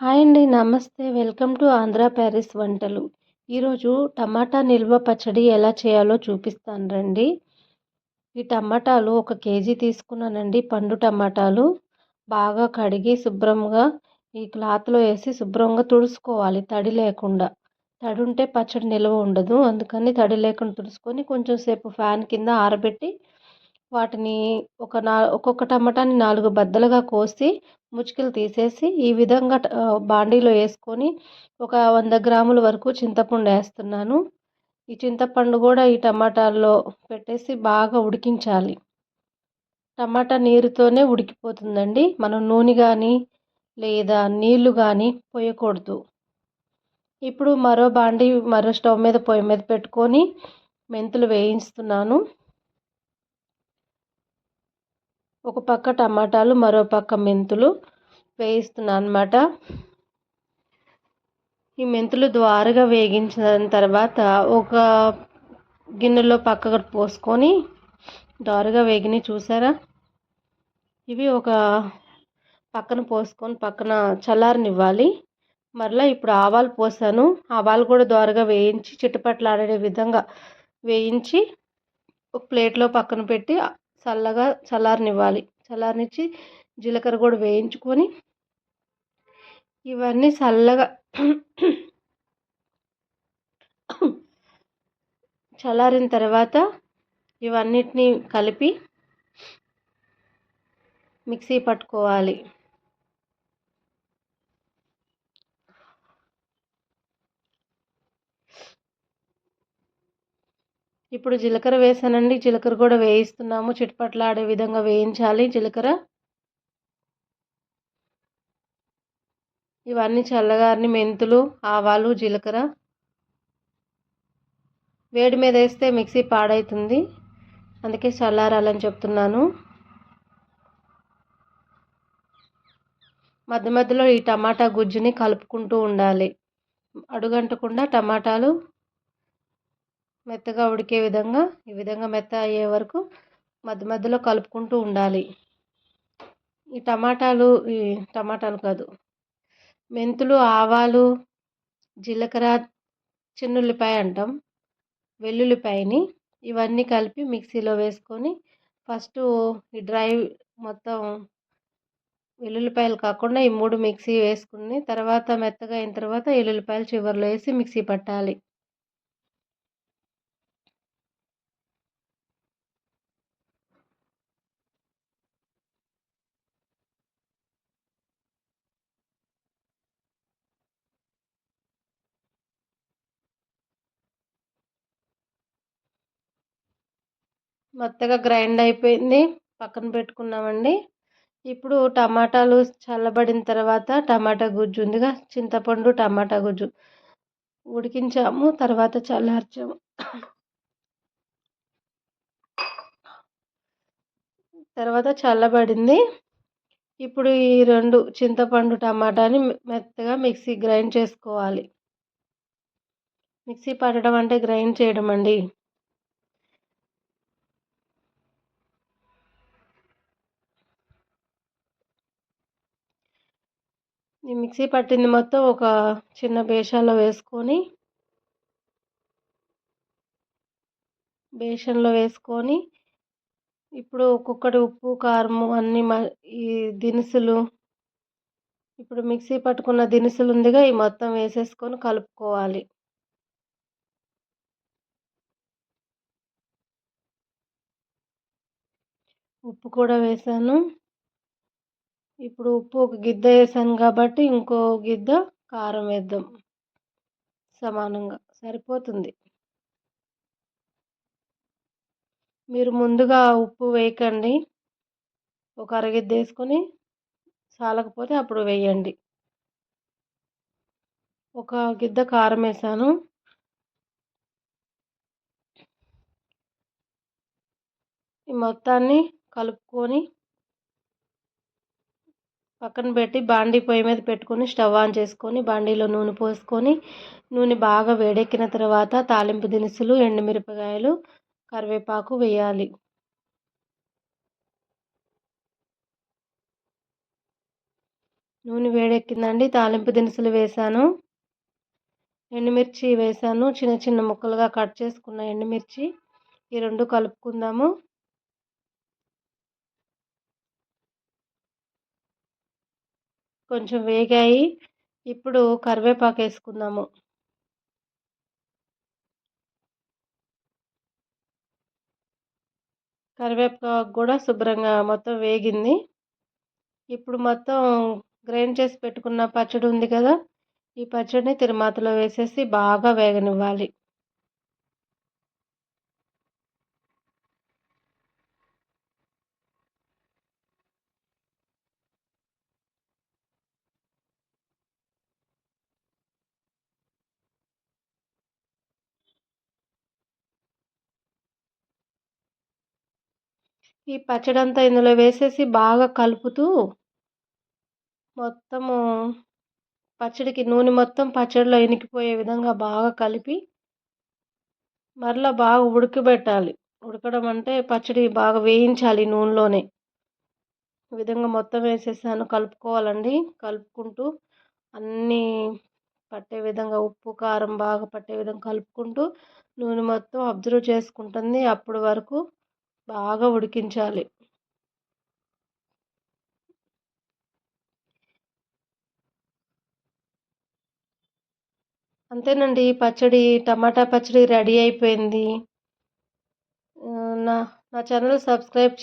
Hi అండి. నమస్తే. Welcome to Andhra Paris వంటలు. ఈరోజు టమాటా నిల్వ పచ్చడి ఎలా చేయాలో చూపిస్తాను రండి. ఈ టమాటాలు 1 కేజీ తీసుకున్నానండి. పండు టమాటాలు బాగా కడిగి శుభ్రంగా ఈ క్లాత్‌లో ఏసి శుభ్రంగా తుడుచుకోవాలి తడి లేకుండా. తడి ఉంటే పచ్చడి నిల్వ ఉండదు. అందుకని తడి లేకుండా తుడుచుకొని కొంచెం సేపు ఫ్యాన్ కింద ఆరబెట్టి వాటిని ఒక్కొక్క టమాటాని 4 బద్దలుగా కోసి ముచ్చుకలు తీసేసి ఈ విధంగా బాండీలో ఏసుకొని ఒక 100 గ్రాముల వరకు చింతపండు ఏస్తున్నాను. ఈ చింతపండు గూడా ఈ టమాటాల్లో పెట్టేసి బాగా ఉడికించాలి. టమాటా నీరుతోనే ఉడికిపోతుందండి. మనం నూనె గానీ, లేదా నీళ్లు గానీ పొయ్యకూడదు. ఇప్పుడు మరో స్టవ్ మీద పొయ్యి మీద పెట్టుకొని మెంతులు వేయిస్తున్నాను. ఒక పక్క టమాటాలు, మరో పక్క మెంతులు వేయిస్తున్నాను అన్నమాట. ఈ మెంతులు ద్వారగా వేగించిన తర్వాత ఒక గిన్నెలో పక్కకు పోసుకొని ద్వారగా వేగినవి చూసారా? ఇవి ఒక పక్కన పోసుకొని పక్కన చల్లారనివ్వాలి. మరలా ఇప్పుడు ఆవాలు పోసాను. ఆవాలు కూడా ద్వారగా వేయించి చిటపటలాడే విధంగా వేయించి ఒక ప్లేట్లో పక్కన పెట్టి చల్లగా చల్లారనివ్వాలి. చల్లారనిచ్చి జీలకర్ర కూడా వేయించుకొని ఇవన్నీ చల్లగా చల్లారిన తర్వాత ఇవన్నిటిని కలిపి మిక్సీ పట్టుకోవాలి. ఇప్పుడు జీలకర్ర వేసానండి. జీలకర్ర కూడా వేయిస్తున్నాము. చిటపటలాడే విధంగా వేయించాలి జీలకర్ర. ఇవన్నీ చల్లగారిని మెంతులు, ఆవాలు, జీలకర్ర వేడి మీద వేస్తే మిక్సీ పాడవుతుంది. అందుకే చల్లారాలని చెప్తున్నాను. మధ్య మధ్యలో ఈ టమాటా గుజ్జుని కలుపుకుంటూ ఉండాలి. అడుగంటకుండా టమాటాలు మెత్తగా ఉడికే విధంగా ఈ విధంగా మెత్త అయ్యే వరకు మధ్య మధ్యలో కలుపుకుంటూ ఉండాలి. ఈ టమాటాలు కాదు, మెంతులు, ఆవాలు, జీలకర్ర, చిన్నుల్లిపాయ అంటాం, వెల్లుల్లిపాయని ఇవన్నీ కలిపి మిక్సీలో వేసుకొని ఫస్ట్ ఈ డ్రై మొత్తం వెల్లుల్లిపాయలు కాకుండా ఈ 3 మిక్సీ వేసుకుని తర్వాత మెత్తగా అయిన తర్వాత ఎల్లుల్లిపాయలు చివరిలో వేసి మిక్సీ పట్టాలి. మెత్తగా గ్రైండ్ అయిపోయింది. పక్కన పెట్టుకున్నామండి. ఇప్పుడు టమాటాలు చల్లబడిన తర్వాత టమాటా గుజ్జు ఉందిగా, చింతపండు టమాటా గుజ్జు ఉడికించాము. తర్వాత చల్లార్చాము. తర్వాత చల్లబడింది. ఇప్పుడు ఈ 2 చింతపండు టమాటాని మెత్తగా మిక్సీ గ్రైండ్ చేసుకోవాలి. మిక్సీ పట్టడం అంటే గ్రైండ్ చేయడం అండి. ఈ మిక్సీ పట్టింది మొత్తం ఒక చిన్న బేషన్లో వేసుకొని ఇప్పుడు ఒక్కొక్కటి ఉప్పు, కారము అన్నీ ఈ దినుసులు, ఇప్పుడు మిక్సీ పట్టుకున్న దినుసులు ఉందిగా, ఈ మొత్తం వేసేసుకొని కలుపుకోవాలి. ఉప్పు కూడా వేసాను. ఇప్పుడు ఉప్పు ఒక గిద్ద వేసాను కాబట్టి ఇంకో గిద్ద కారం వేద్దాం. సమానంగా సరిపోతుంది. మీరు ముందుగా ఉప్పు వేయకండి. ఒక అరగిద్ద వేసుకొని చాలకపోతే అప్పుడు వేయండి. ఒక గిద్ద కారం వేసాను. ఈ మొత్తాన్ని కలుపుకొని పక్కన పెట్టి బాండీ పొయ్యి మీద పెట్టుకొని స్టవ్ ఆన్ చేసుకొని బాండీలో నూనె పోసుకొని నూనె బాగా వేడెక్కిన తర్వాత తాలింపు దినుసులు, ఎండుమిరపకాయలు, కరివేపాకు వేయాలి. నూనె వేడెక్కిందండి. తాలింపు దినుసులు వేశాను. ఎండుమిర్చి వేశాను. చిన్న చిన్న ముక్కలుగా కట్ చేసుకున్న ఎండుమిర్చి. ఈ 2 కలుపుకుందాము. కొంచెం వేగాయి. ఇప్పుడు కరివేపాకేసుకుందాము. కరివేపాకు కూడా శుభ్రంగా మొత్తం వేగింది. ఇప్పుడు మొత్తం గ్రైండ్ చేసి పెట్టుకున్న పచ్చడి ఉంది కదా! ఈ పచ్చడిని తిరమాతలో వేసేసి బాగా వేగనివ్వాలి. ఈ పచ్చడంతా ఇందులో వేసేసి బాగా కలుపుతూ మొత్తము పచ్చడికి నూనె మొత్తం పచ్చడిలో ఇనికిపోయే విధంగా బాగా కలిపి మరలా బాగా ఉడకబెట్టాలి. ఉడకడం అంటే పచ్చడి బాగా వేయించాలి నూనెలోనే. ఈ విధంగా మొత్తం వేసేసాను. కలుపుకోవాలండి. కలుపుకుంటూ అన్నీ పట్టే విధంగా ఉప్పు, కారం బాగా పట్టే విధంగా కలుపుకుంటూ నూనె మొత్తం అబ్జర్వ్ చేసుకుంటుంది. అప్పటి వరకు బాగా ఉడికించాలి. అంతేనండి. టమాటా పచ్చడి రెడీ అయిపోయింది. నా నా ఛానల్ సబ్స్క్రైబ్